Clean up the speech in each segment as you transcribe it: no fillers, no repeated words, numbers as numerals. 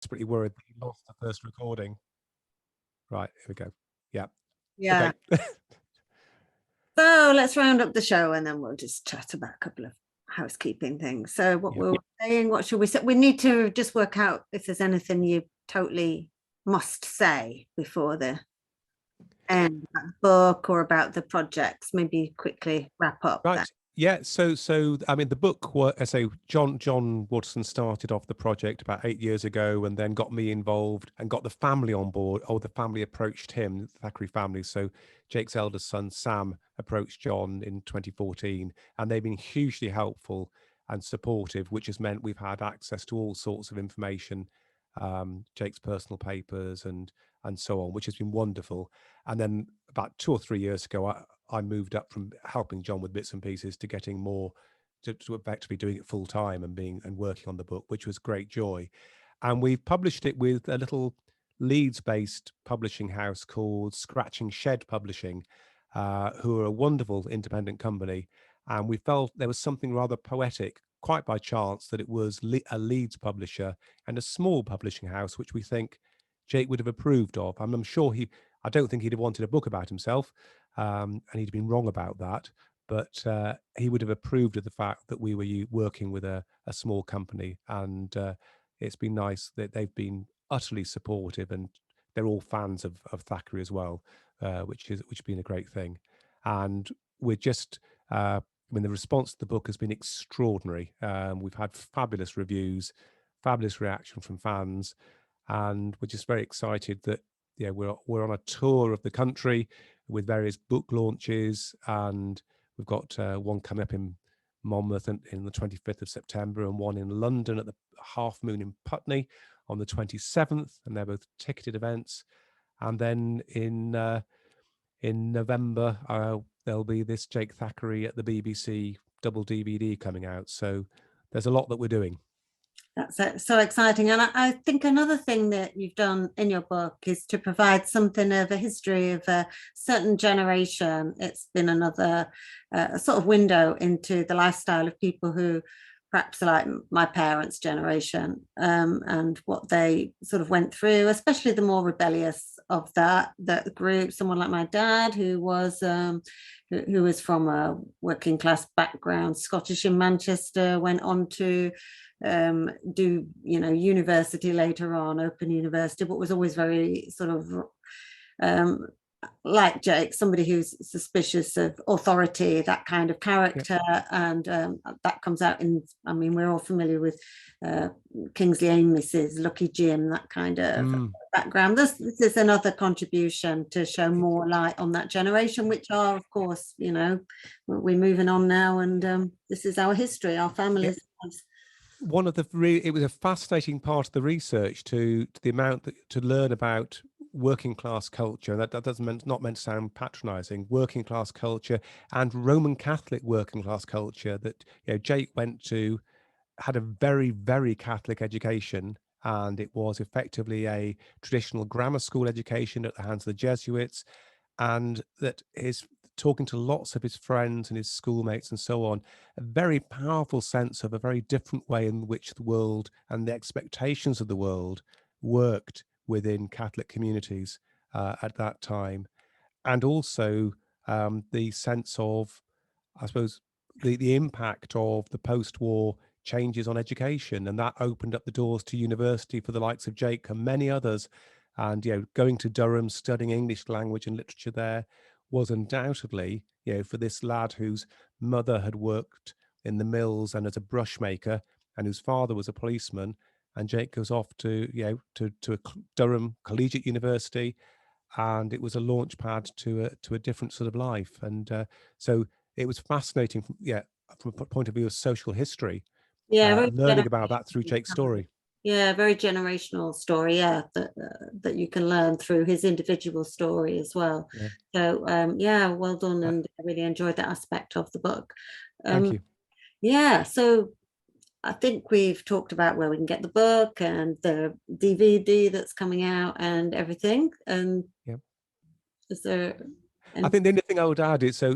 desperately worried that he lost the first recording. Right, here we go. Yeah. Yeah. Okay. So let's round up the show and then we'll just chat about a couple of housekeeping things. So what we were saying, what should we say? We need to just work out if there's anything you totally must say before the end about the book or about the projects. Maybe quickly wrap up Right. that. Yeah. So I mean, the book, I say, John Waterson started off the project about 8 years ago, and then got me involved and got the family on board. Oh, the family approached him, the Thackray family. So Jake's eldest son Sam approached John in 2014, and they've been hugely helpful and supportive, which has meant we've had access to all sorts of information, Jake's personal papers and so on, which has been wonderful. And then about 2 or 3 years ago, I moved up from helping John with bits and pieces to getting more to effectively doing it full time and working on the book, which was great joy. And we've published it with a little Leeds-based publishing house called Scratching Shed Publishing, who are a wonderful independent company. And we felt there was something rather poetic, quite by chance, that it was a Leeds publisher and a small publishing house, which we think Jake would have approved of. I'm sure I don't think he'd have wanted a book about himself, and he'd been wrong about that. But he would have approved of the fact that we were working with a small company, and it's been nice that they've been utterly supportive, and they're all fans of Thackray as well, which has been a great thing. And we're just, I mean, the response to the book has been extraordinary. We've had fabulous reviews, fabulous reaction from fans, and we're just very excited that we're on a tour of the country with various book launches, and we've got one coming up in Monmouth in the 25th of September, and one in London at the Half Moon in Putney on the 27th, and they're both ticketed events. And then in November there'll be this Jake Thackray at the BBC double DVD coming out. So there's a lot that we're doing. That's so exciting. And I think another thing that you've done in your book is to provide something of a history of a certain generation. It's been another sort of window into the lifestyle of people who perhaps like my parents' generation, and what they sort of went through, especially the more rebellious of that group. Someone like my dad, who was from a working class background, Scottish in Manchester, went on to do university later on, open university, but was always very sort of like Jake, somebody who's suspicious of authority, that kind of character. Yep. And that comes out in, I mean, we're all familiar with Kingsley Amis's Lucky Jim, that kind of background. This is another contribution to show more light on that generation, which are, of course, we're moving on now, and this is our history, our families' lives. One of the it was a fascinating part of the research to the amount to learn about working class culture. That doesn't not meant to sound patronizing. Working class culture and Roman Catholic working class culture that Jake had a very, very Catholic education, and it was effectively a traditional grammar school education at the hands of the Jesuits, and that talking to lots of his friends and his schoolmates and so on, a very powerful sense of a very different way in which the world and the expectations of the world worked within Catholic communities at that time. And also the sense of, I suppose, the impact of the post-war changes on education, and that opened up the doors to university for the likes of Jake and many others. And going to Durham, studying English language and literature there was undoubtedly, for this lad whose mother had worked in the mills and as a brush maker, and whose father was a policeman. And Jake goes off to a Durham Collegiate University, and it was a launch pad to a different sort of life. And so it was fascinating from a point of view of social history. Learning about that through Jake's story. Yeah, very generational story. Yeah, that you can learn through his individual story as well. Yeah. So well done, and I really enjoyed that aspect of the book. Thank you. Yeah, so I think we've talked about where we can get the book and the DVD that's coming out and everything. And is there? I think the only thing I would add is I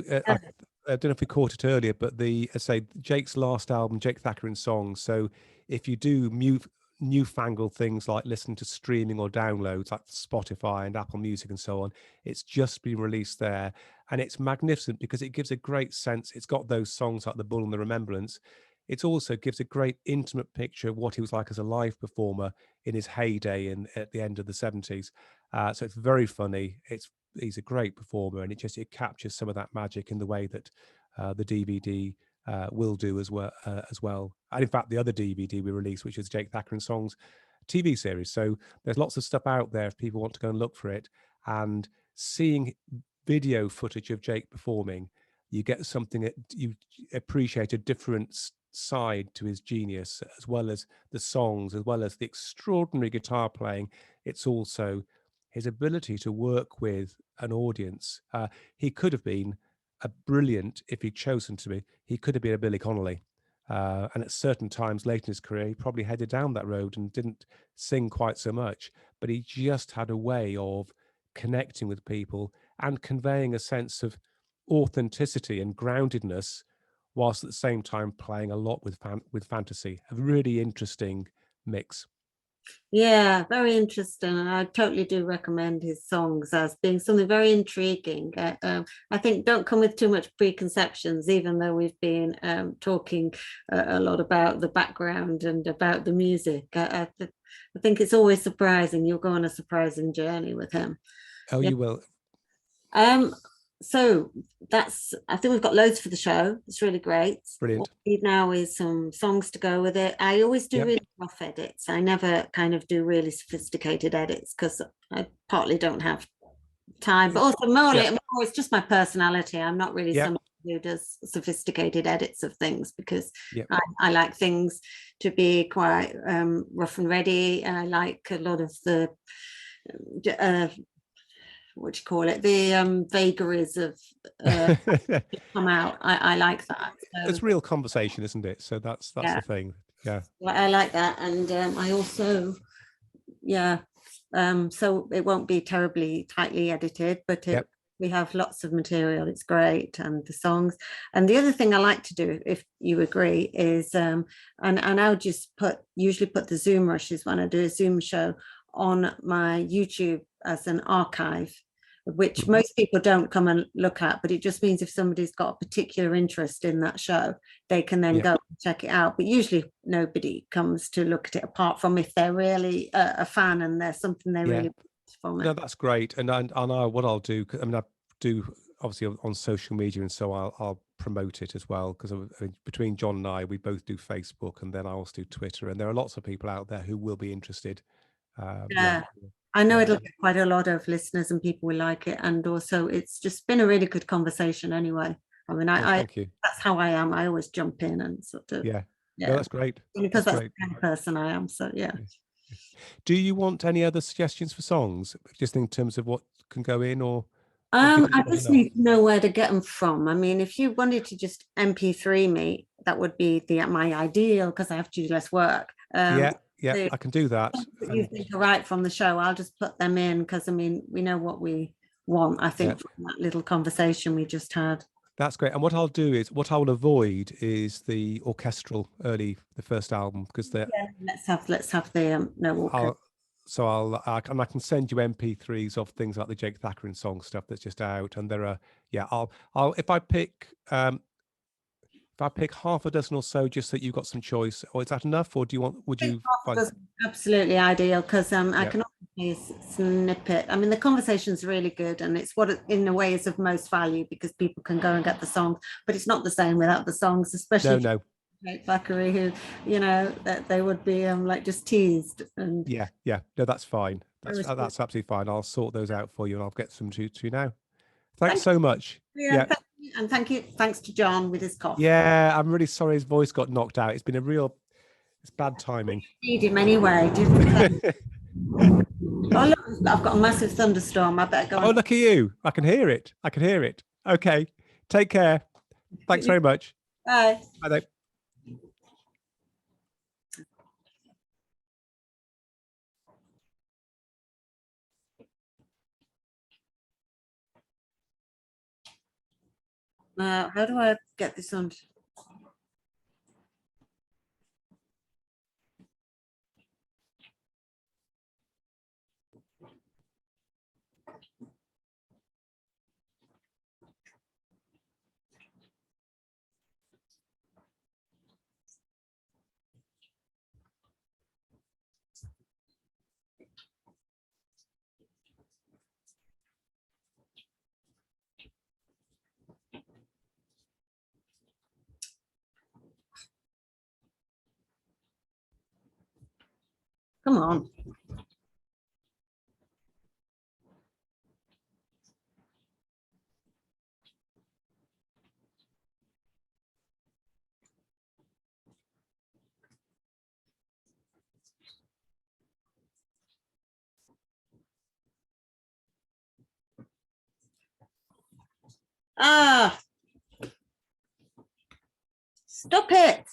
don't know if we caught it earlier, but Jake's last album, Jake Thackray in Songs. So if you do newfangled things like listen to streaming or downloads like Spotify and Apple Music and so on. It's just been released there, and it's magnificent because it gives a great sense. It's got those songs like The Bull and the Remembrance. It also gives a great intimate picture of what he was like as a live performer in his heyday and at the end of the 70s. So it's very funny. He's a great performer, and it captures some of that magic in the way that the DVD will do as well. And in fact, the other DVD we released, which is Jake Thackray Songs TV series. So there's lots of stuff out there if people want to go and look for it. And seeing video footage of Jake performing, you get something that you appreciate, a different side to his genius, as well as the songs, as well as the extraordinary guitar playing. It's also his ability to work with an audience. He could have been a brilliant, if he'd chosen to be, he could have been a Billy Connolly. And at certain times late in his career, he probably headed down that road and didn't sing quite so much, but he just had a way of connecting with people and conveying a sense of authenticity and groundedness, whilst at the same time playing a lot with fantasy. A really interesting mix. Yeah, very interesting, and I totally do recommend his songs as being something very intriguing. I think don't come with too much preconceptions, even though we've been talking a lot about the background and about the music. I think it's always surprising. You'll go on a surprising journey with him. Oh, Yeah. you will. So I think we've got loads for the show. It's really great. Brilliant. What we need now is some songs to go with it. I always do really rough edits. I never kind of do really sophisticated edits because I partly don't have time, but also more it's just my personality. I'm not really somebody who does sophisticated edits of things because I like things to be quite rough and ready, and I like a lot of the what do you call it, the vagaries of come out. I like that. So, it's real conversation, isn't it? So that's the thing. Yeah, I like that. And I also so it won't be terribly tightly edited, but we have lots of material. It's great. And the songs. And the other thing I like to do, if you agree, is and I'll just usually put the Zoom rushes when I do a Zoom show on my YouTube as an archive, which most people don't come and look at, but it just means if somebody's got a particular interest in that show, they can then go and check it out. But usually nobody comes to look at it apart from if they're really a fan and there's something they really want from it. No, that's great. And I know what I'll do. I mean, I do obviously on social media, and so I'll promote it as well, because between John and I, we both do Facebook, and then I also do Twitter, and there are lots of people out there who will be interested. I know it'll get quite a lot of listeners and people will like it, and also it's just been a really good conversation anyway. I mean, thank you. That's how I am. I always jump in and sort of no, that's great, because that's the kind of person I am. So do you want any other suggestions for songs, just in terms of what can go in, or I just need to know where to get them from. I mean, if you wanted to just MP3 me, that would be my ideal, because I have to do less work. I can do that. You think are right from the show, I'll just put them in, because I mean, we know what we want, I think, from that little conversation we just had. That's great. And what I'll do is, what I will avoid is the orchestral the first album, because let's have the no orchestra. I can send you MP3s of things like the Jake Thackray song stuff that's just out, and there are I'll if I pick half a dozen or so, just so you've got some choice, or is that enough, or would you find... Absolutely ideal, because I can always snippet. I mean, the conversation's really good, and it's what in a way is of most value, because people can go and get the songs, but it's not the same without the songs, especially Thackray, who that they would be like just teased. And no, that's fine. That's absolutely fine. I'll sort those out for you, and I'll get some to you now. Thanks so much. And thanks to John with his cough. I'm really sorry his voice got knocked out. It's bad timing. Need him anyway. Oh look, I've got a massive thunderstorm. I better go. Oh, look at you. I can hear it. Okay, take care. Thanks very much. Bye. Bye. How do I get this on? Come on. Ah, stop it.